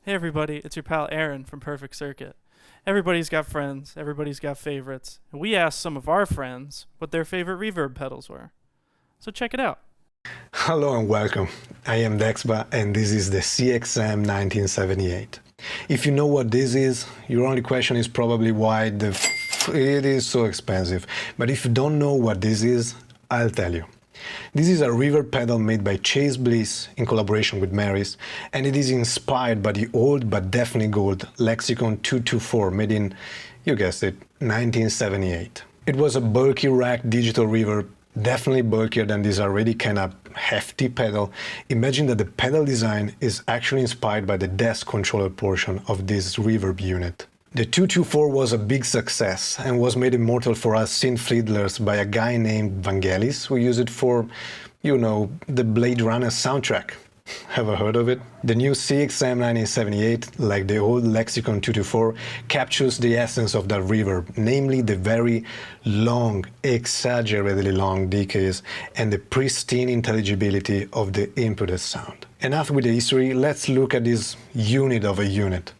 Hey everybody, it's your pal Aaron from Perfect Circuit. Everybody's got friends, everybody's got favorites, and we asked some of our friends what their favorite reverb pedals were. So check it out. Hello and welcome. I am Dexba and this is the CXM 1978. If you know what this is, your only question is probably why it is so expensive. But if you don't know what this is, I'll tell you. This is a reverb pedal made by Bliss in collaboration with Meris, and it is inspired by the old but definitely gold Lexicon 224 made in, you guessed it, 1978. It was a bulky rack digital reverb, definitely bulkier than this already kinda hefty pedal. Imagine that the pedal design is actually inspired by the desk controller portion of this reverb unit. The 224 was a big success and was made immortal for us synth fiddlers by a guy named Vangelis who used it for, you know, the Blade Runner soundtrack. Ever heard of it? The new CXM 1978, like the old Lexicon 224, captures the essence of that reverb, namely the very long, exaggeratedly long decays and the pristine intelligibility of the inputted sound. Enough with the history, let's look at this unit of a unit.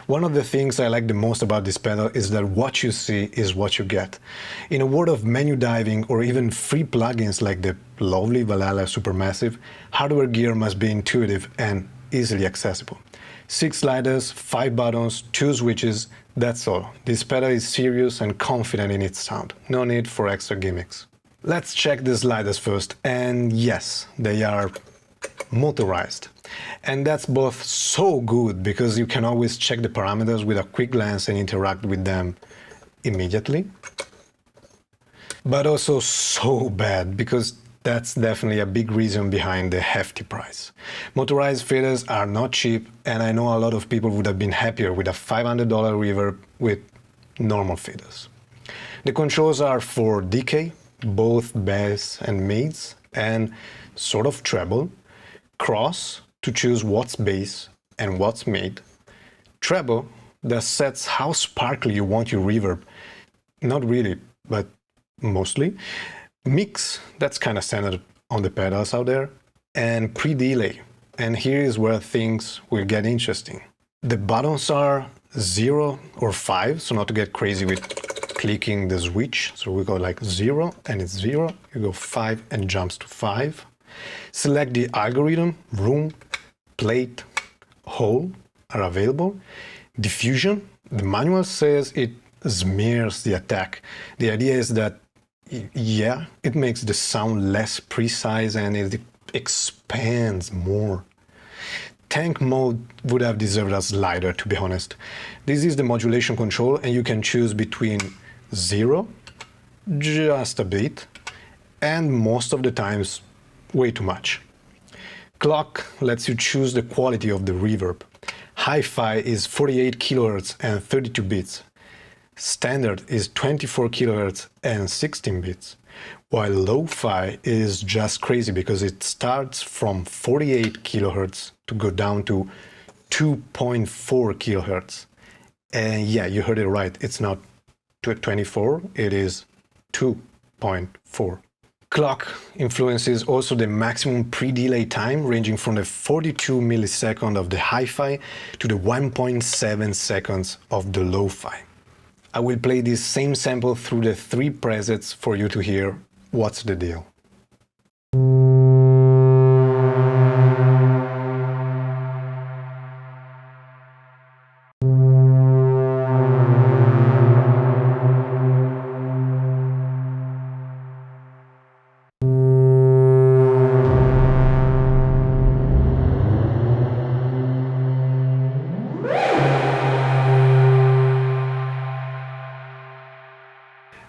One of the things I like the most about this pedal is that what you see is what you get. In a world of menu diving or even free plugins like the lovely Valhalla Supermassive, hardware gear must be intuitive and easily accessible. 6 sliders, 5 buttons, 2 switches, that's all. This pedal is serious and confident in its sound. No need for extra gimmicks. Let's check the sliders first, and yes, they are motorized. And that's both so good because you can always check the parameters with a quick glance and interact with them immediately, but also so bad because that's definitely a big reason behind the hefty price. Motorized faders are not cheap, and I know a lot of people would have been happier with a $500 reverb with normal faders. The controls are for decay, both bass and mids, and sort of treble, cross to choose what's bass and what's mid, treble that sets how sparkly you want your reverb, not really, but mostly, mix, that's kind of standard on the pedals out there, and pre-delay. And here is where things will get interesting. The buttons are 0 or 5, so not to get crazy with clicking the switch. So we go like 0 and it's 0, you go 5 and jumps to 5. Select the algorithm, room, plate, hole are available. Diffusion, the manual says it smears the attack. The idea is that, yeah, it makes the sound less precise and it expands more. Tank mode would have deserved a slider, to be honest. This is the modulation control, and you can choose between 0, just a bit, and most of the times way too much. Clock lets you choose the quality of the reverb. Hi-Fi is 48 kHz and 32 bits. Standard is 24 kHz and 16 bits. While Lo-Fi is just crazy because it starts from 48 kHz to go down to 2.4 kHz. And yeah, you heard it right, it's not 24, it is 2.4. Clock influences also the maximum pre-delay time, ranging from the 42 millisecond of the Hi-Fi to the 1.7 seconds of the Lo-Fi. I will play this same sample through the 3 presets for you to hear what's the deal.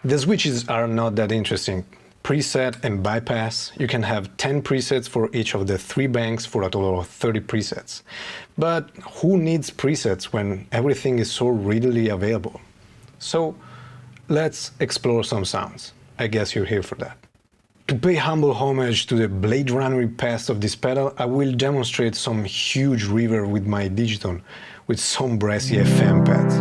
The switches are not that interesting. Preset and bypass, you can have 10 presets for each of the 3 banks for a total of 30 presets. But who needs presets when everything is so readily available? So let's explore some sounds. I guess you're here for that. To pay humble homage to the Blade Runner past of this pedal, I will demonstrate some huge reverb with my Digiton, with some brassy FM pads.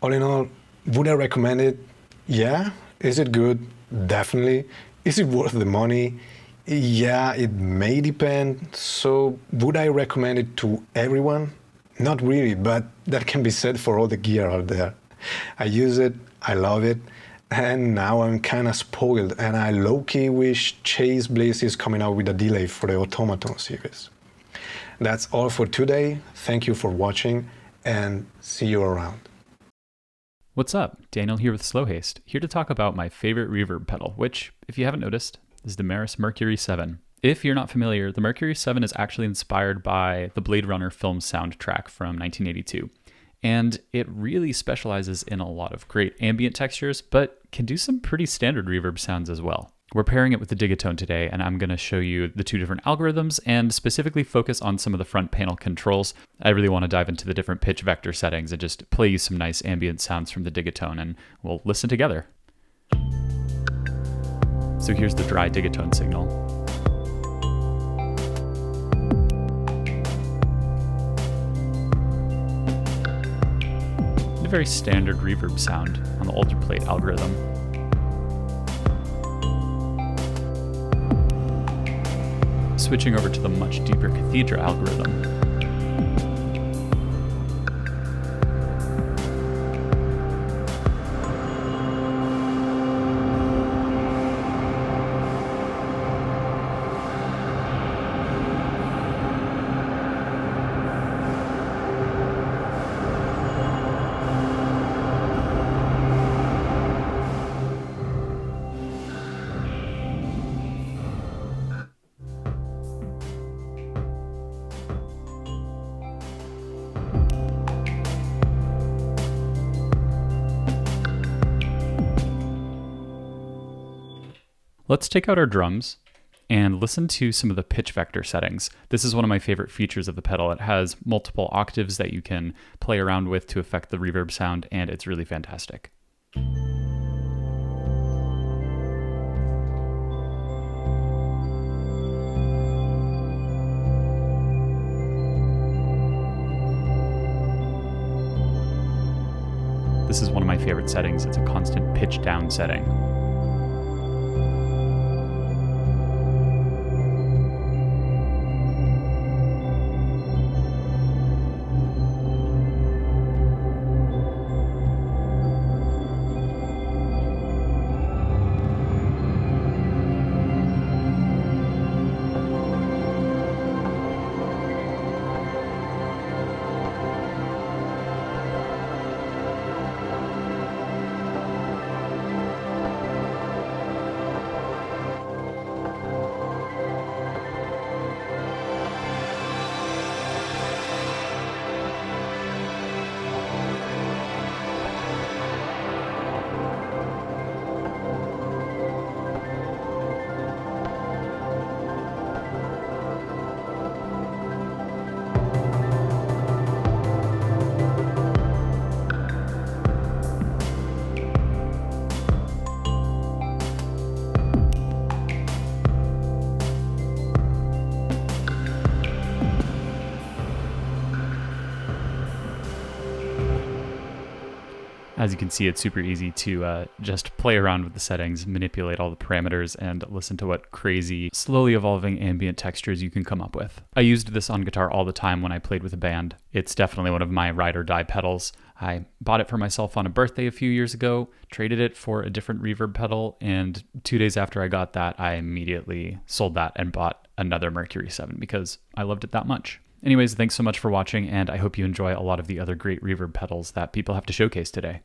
All in all, would I recommend it? Yeah. Is it good? Definitely. Is it worth the money? Yeah, it may depend. So, would I recommend it to everyone? Not really, but that can be said for all the gear out there. I use it, I love it, and now I'm kind of spoiled, and I low-key wish Chase Bliss is coming out with a delay for the Automaton series. That's all for today. Thank you for watching, and see you around. What's up? Daniel here with Slowhaste, here to talk about my favorite reverb pedal, which, if you haven't noticed, is the Meris Mercury 7. If you're not familiar, the Mercury 7 is actually inspired by the Blade Runner film soundtrack from 1982. And it really specializes in a lot of great ambient textures, but can do some pretty standard reverb sounds as well. We're pairing it with the Digatone today, and I'm going to show you the two different algorithms and specifically focus on some of the front panel controls. I really want to dive into the different pitch vector settings and just play you some nice ambient sounds from the Digatone, and we'll listen together. So here's the dry Digatone signal. A very standard reverb sound on the alter plate algorithm. Switching over to the much deeper Cathedra algorithm. Let's take out our drums and listen to some of the pitch vector settings. This is one of my favorite features of the pedal. It has multiple octaves that you can play around with to affect the reverb sound, and it's really fantastic. This is one of my favorite settings. It's a constant pitch down setting. As you can see, it's super easy to just play around with the settings, manipulate all the parameters, and listen to what crazy, slowly evolving ambient textures you can come up with. I used this on guitar all the time when I played with a band. It's definitely one of my ride or die pedals. I bought it for myself on a birthday a few years ago, traded it for a different reverb pedal, and 2 days after I got that, I immediately sold that and bought another Mercury 7 because I loved it that much. Anyways, thanks so much for watching, and I hope you enjoy a lot of the other great reverb pedals that people have to showcase today.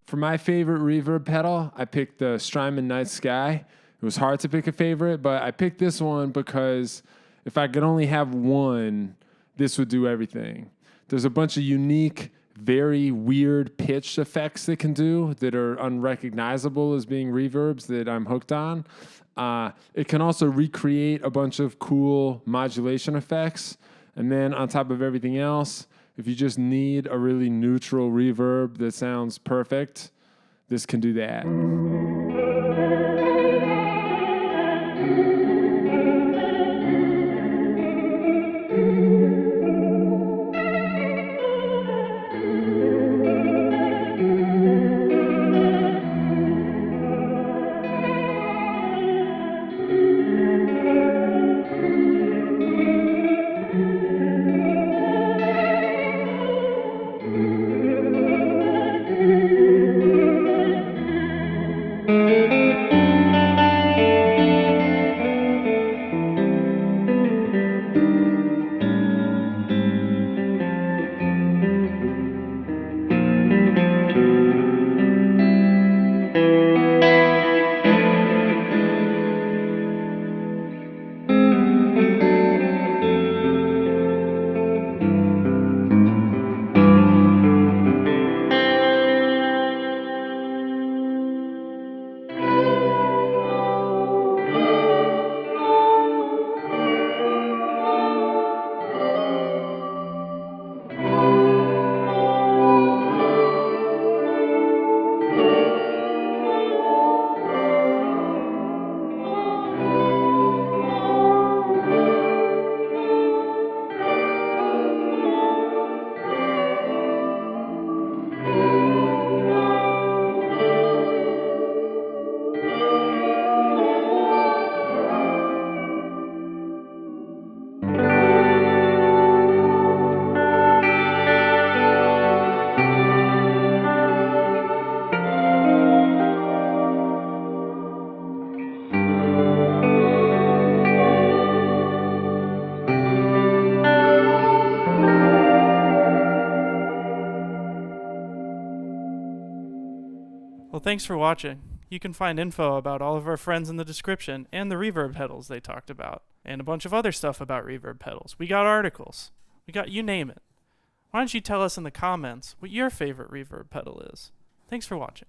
For my favorite reverb pedal, I picked the Strymon Nightsky. It was hard to pick a favorite, but I picked this one because if I could only have one, this would do everything. There's a bunch of unique, very weird pitch effects it can do that are unrecognizable as being reverbs that I'm hooked on. It can also recreate a bunch of cool modulation effects. And then on top of everything else, if you just need a really neutral reverb that sounds perfect, this can do that. Well, thanks for watching. You can find info about all of our friends in the description and the reverb pedals they talked about, and a bunch of other stuff about reverb pedals. We got articles. We got you name it. Why don't you tell us in the comments what your favorite reverb pedal is? Thanks for watching.